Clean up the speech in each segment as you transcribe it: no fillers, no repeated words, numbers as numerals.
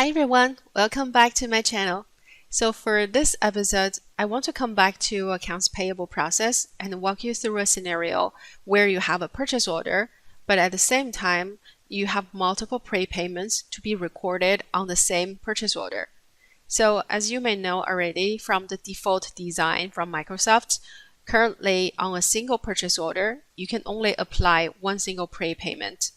Hi everyone, welcome back to my channel. So for this episode, I want to come back to accounts payable process and walk you through a scenario where you have a purchase order, but at the same time, you have multiple prepayments to be recorded on the same purchase order. So as you may know already from the default design from Microsoft, currently on a single purchase order, you can only apply one single prepayment.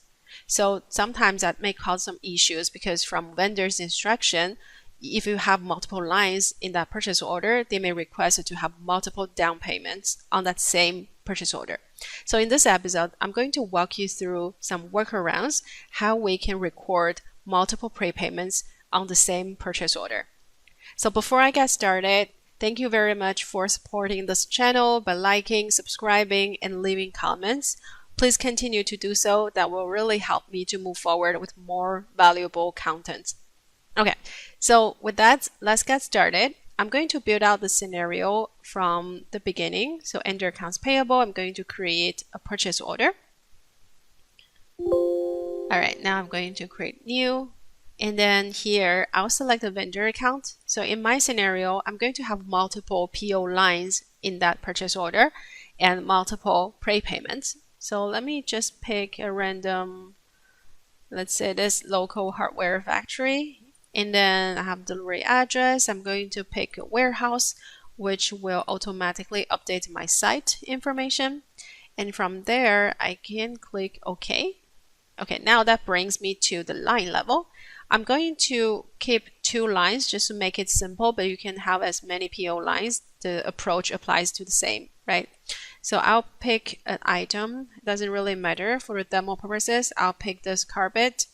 So sometimes that may cause some issues because from vendor's instruction, if you have multiple lines in that purchase order, they may request to have multiple down payments on that same purchase order. So in this episode, I'm going to walk you through some workarounds, how we can record multiple prepayments on the same purchase order. So before I get started, thank you very much for supporting this channel by liking, subscribing, and leaving comments. Please continue to do so. That will really help me to move forward with more valuable content. Okay, so with that, let's get started. I'm going to build out the scenario from the beginning. So under accounts payable, I'm going to create a purchase order. All right, now I'm going to create new. And then here, I'll select the vendor account. So in my scenario, I'm going to have multiple PO lines in that purchase order and multiple prepayments. So let me just pick a random, let's say this local hardware factory. And then I have delivery address. I'm going to pick a warehouse, which will automatically update my site information. And from there, I can click OK. Okay, now that brings me to the line level. I'm going to keep 2 lines just to make it simple, but you can have as many PO lines. The approach applies to the same, right? So I'll pick an item. It doesn't really matter for the demo purposes. I'll pick this carpet.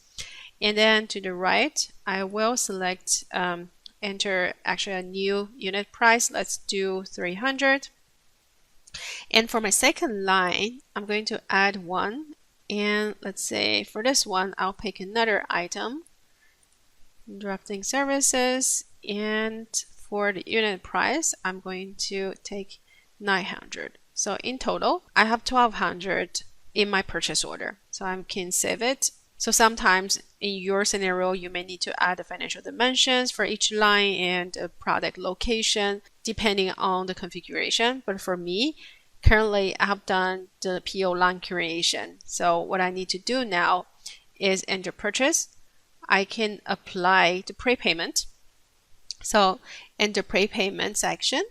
And then to the right, I will select enter actually a new unit price. Let's do 300. And for my second line, I'm going to add one. And let's say for this one, I'll pick another item. Drafting services, and for the unit price, I'm going to take 900. So in total, I have 1200 in my purchase order. So I can save it. So sometimes in your scenario, you may need to add the financial dimensions for each line and the product location, depending on the configuration. But for me, currently I have done the PO line creation. So what I need to do now is enter purchase. I can apply the prepayment. So in the prepayment section,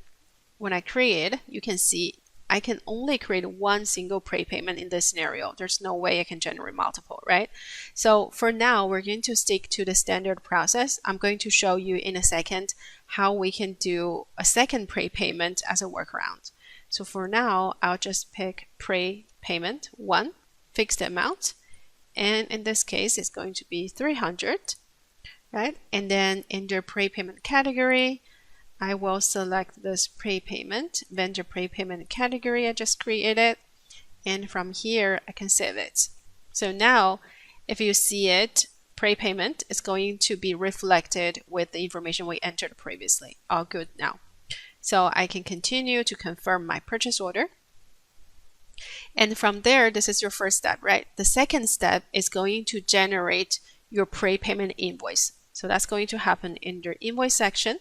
when I create, you can see I can only create one single prepayment in this scenario. There's no way I can generate multiple, right? So for now, we're going to stick to the standard process. I'm going to show you in a second how we can do a second prepayment as a workaround. So for now, I'll just pick prepayment 1, fixed amount. And in this case, it's going to be 300, right? And then in the prepayment category, I will select this prepayment, vendor prepayment category I just created. And from here, I can save it. So now, if you see it, prepayment is going to be reflected with the information we entered previously. All good now. So I can continue to confirm my purchase order. And from there, this is your first step, right? The second step is going to generate your prepayment invoice. So that's going to happen in the invoice section.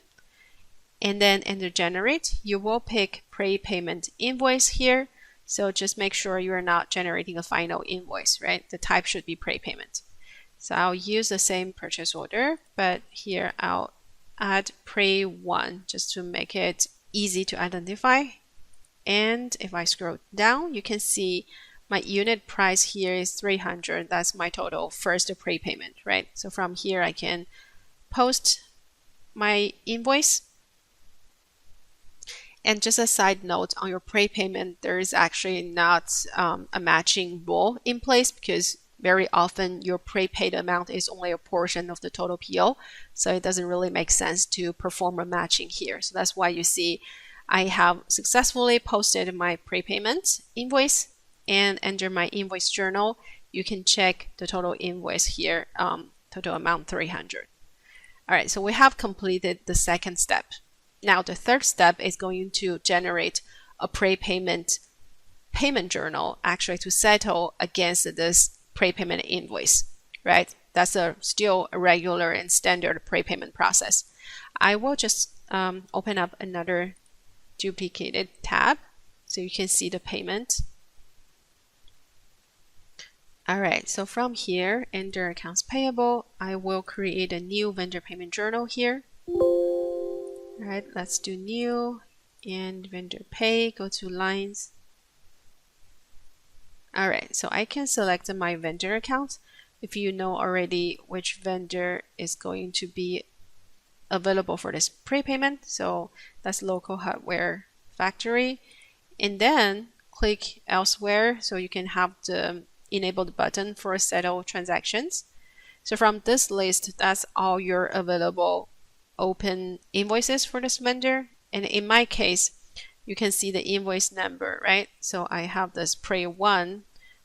And then in the generate, you will pick prepayment invoice here. So just make sure you are not generating a final invoice, right? The type should be prepayment. So I'll use the same purchase order, but here I'll add pre1 just to make it easy to identify. And if I scroll down, you can see my unit price here is 300. That's my total first prepayment, right? So from here, I can post my invoice. And just a side note, on your prepayment, there is actually not a matching rule in place because very often your prepaid amount is only a portion of the total PO. So it doesn't really make sense to perform a matching here. So that's why you see I have successfully posted my prepayment invoice, and under my invoice journal, you can check the total invoice here, total amount 300. All right, so we have completed the second step. Now the third step is going to generate a prepayment payment journal actually to settle against this prepayment invoice, right? that's still a regular and standard prepayment process. I will just open up another duplicated tab so you can see the payment. Alright, so from here, under accounts payable, I will create a new vendor payment journal here. Alright, let's do new and vendor pay, go to lines. Alright, so I can select my vendor account. If you know already which vendor is going to be available for this prepayment, so that's local hardware factory, and then click elsewhere so you can have the enabled button for settle transactions. So from this list, that's all your available open invoices for this vendor. And in my case, you can see the invoice number, right? So I have this Pre1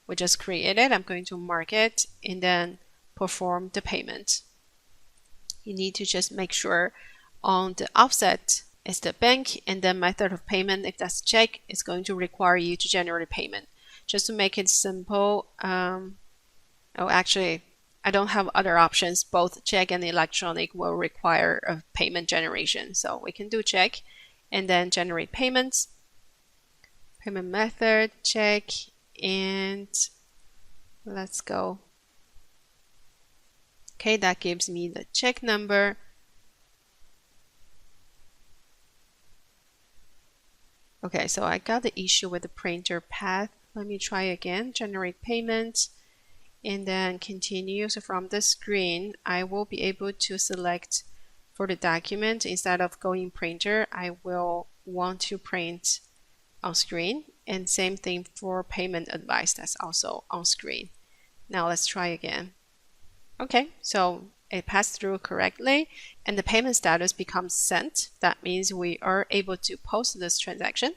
we just created. I'm going to mark it and then perform the payment. You need to just make sure on the offset is the bank, and then method of payment, if that's check, is going to require you to generate payment. Just to make it simple, actually, I don't have other options. Both check and electronic will require a payment generation. So we can do check and then generate payments. Payment method, check, and let's go. Okay, that gives me the check number. Okay, so I got the issue with the printer path. Let me try again, generate payment, and then continue. So from this screen, I will be able to select for the document. Instead of going printer, I will want to print on screen. And same thing for payment advice, that's also on screen. Now let's try again. Okay, so it passed through correctly and the payment status becomes sent. That means we are able to post this transaction.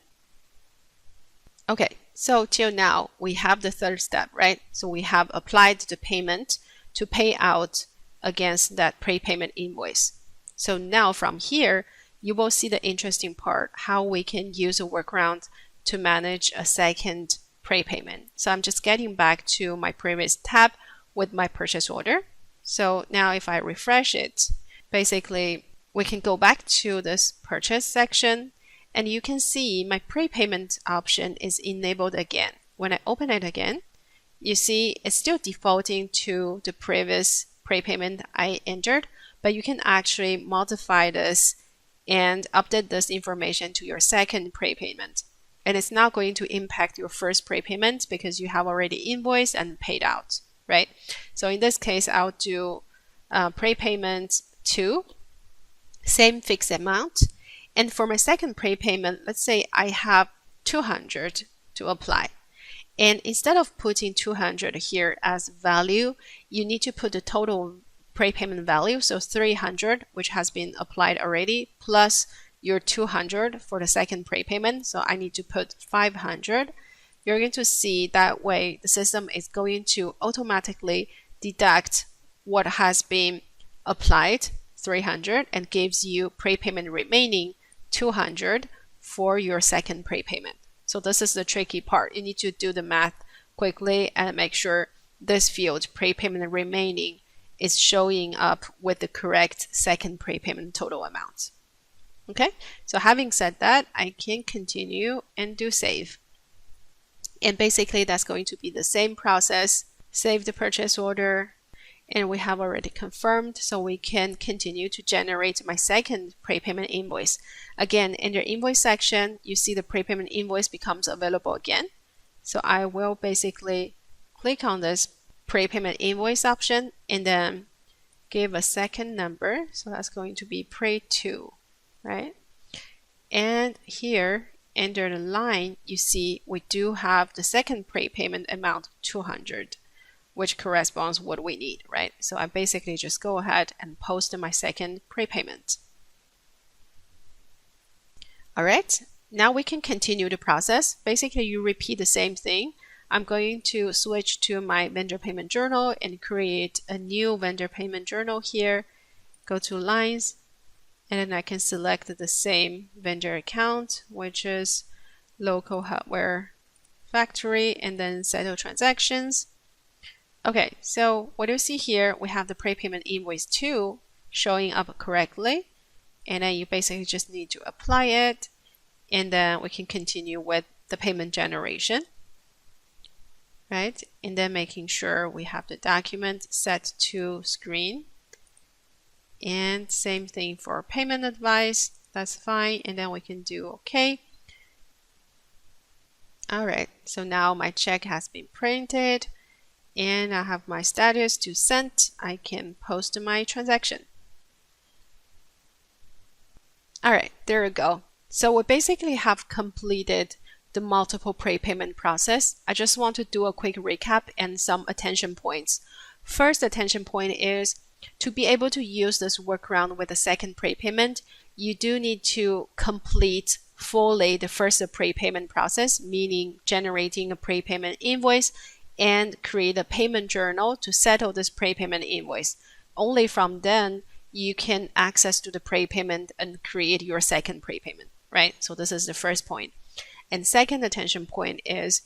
Okay, so till now we have the third step, right? So we have applied the payment to pay out against that prepayment invoice. So now from here, you will see the interesting part, how we can use a workaround to manage a second prepayment. So I'm just getting back to my previous tab with my purchase order. So now if I refresh it, basically we can go back to this purchase section and you can see my prepayment option is enabled again. When I open it again, you see it's still defaulting to the previous prepayment I entered, but you can actually modify this and update this information to your second prepayment. And it's not going to impact your first prepayment because you have already invoiced and paid out, right? So in this case, I'll do prepayment 2, same fixed amount. And for my second prepayment, let's say I have 200 to apply. And instead of putting 200 here as value, you need to put the total prepayment value, so 300, which has been applied already, plus your 200 for the second prepayment. So I need to put 500. You're going to see that way the system is going to automatically deduct what has been applied, 300, and gives you prepayment remaining 200 for your second prepayment. So this is the tricky part. You need to do the math quickly and make sure this field, prepayment remaining, is showing up with the correct second prepayment total amount. Okay, so having said that, I can continue and do save. And basically that's going to be the same process. Save the purchase order, and we have already confirmed, so we can continue to generate my second prepayment invoice. Again, in your invoice section, you see the prepayment invoice becomes available again. So I will basically click on this prepayment invoice option and then give a second number. So that's going to be Pre2, right? And here under the line, you see we do have the second prepayment amount 200, which corresponds what we need, right? So I basically just go ahead and post my second prepayment. All right, now we can continue the process. Basically, you repeat the same thing. I'm going to switch to my vendor payment journal and create a new vendor payment journal here. Go to lines, and then I can select the same vendor account, which is local hardware factory, and then settle transactions. Okay, so what you see here, we have the prepayment invoice 2 showing up correctly. And then you basically just need to apply it. And then we can continue with the payment generation, right? And then making sure we have the document set to screen. And same thing for payment advice. That's fine. And then we can do OK. All right, so now my check has been printed and I have my status to sent. I can post my transaction. All right, there we go. So we basically have completed the multiple prepayment process. I just want to do a quick recap and some attention points. First attention point is to be able to use this workaround with the second prepayment, you do need to complete fully the first prepayment process, meaning generating a prepayment invoice and create a payment journal to settle this prepayment invoice. Only from then you can access to the prepayment and create your second prepayment, right? So this is the first point. And second attention point is,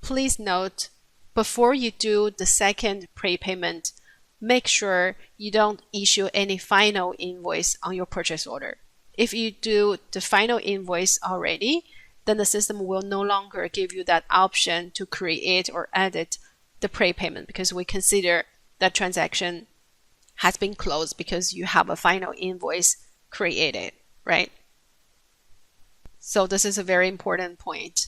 please note, before you do the second prepayment, make sure you don't issue any final invoice on your purchase order. If you do the final invoice already, then the system will no longer give you that option to create or edit the prepayment because we consider that transaction has been closed because you have a final invoice created, right? So this is a very important point.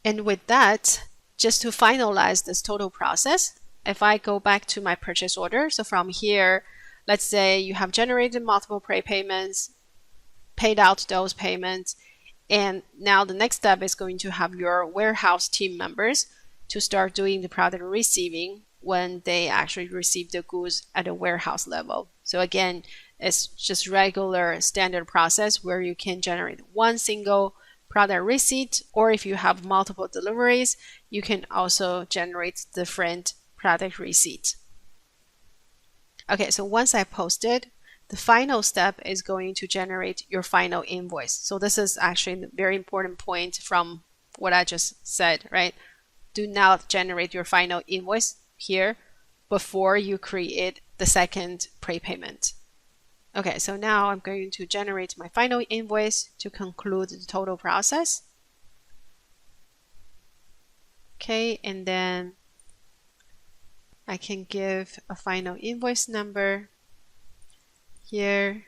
And with that, just to finalize this total process, if I go back to my purchase order, so from here, let's say you have generated multiple prepayments, paid out those payments, and now the next step is going to have your warehouse team members to start doing the product receiving when they actually receive the goods at a warehouse level. So again, it's just regular standard process where you can generate one single product receipt, or if you have multiple deliveries, you can also generate different product receipt. Okay, so once I posted, the final step is going to generate your final invoice. So this is actually a very important point from what I just said, right? Do not generate your final invoice here before you create the second prepayment. Okay, so now I'm going to generate my final invoice to conclude the total process. Okay, and then I can give a final invoice number here.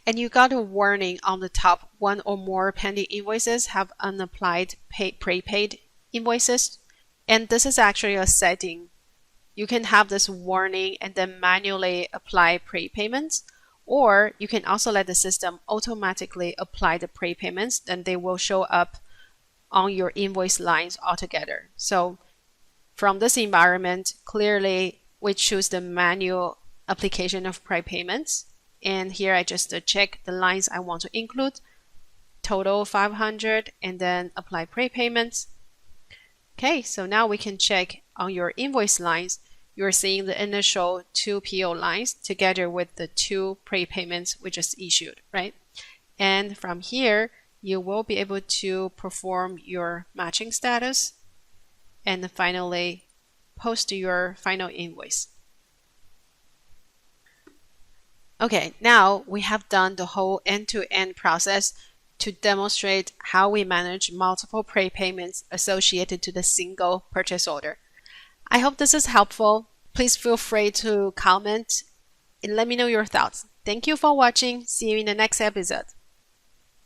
And you got a warning on the top, one or more pending invoices have unapplied prepaid invoices. And this is actually a setting. You can have this warning and then manually apply prepayments, or you can also let the system automatically apply the prepayments, then they will show up on your invoice lines altogether. So from this environment, clearly we choose the manual application of prepayments. And here I just check the lines I want to include, total 500, and then apply prepayments. Okay, so now we can check on your invoice lines. You're seeing the initial 2 PO lines together with the 2 prepayments we just issued, right? And from here, you will be able to perform your matching status and finally post your final invoice. Okay, now we have done the whole end-to-end process to demonstrate how we manage multiple prepayments associated to the single purchase order. I hope this is helpful. Please feel free to comment and let me know your thoughts. Thank you for watching. See you in the next episode.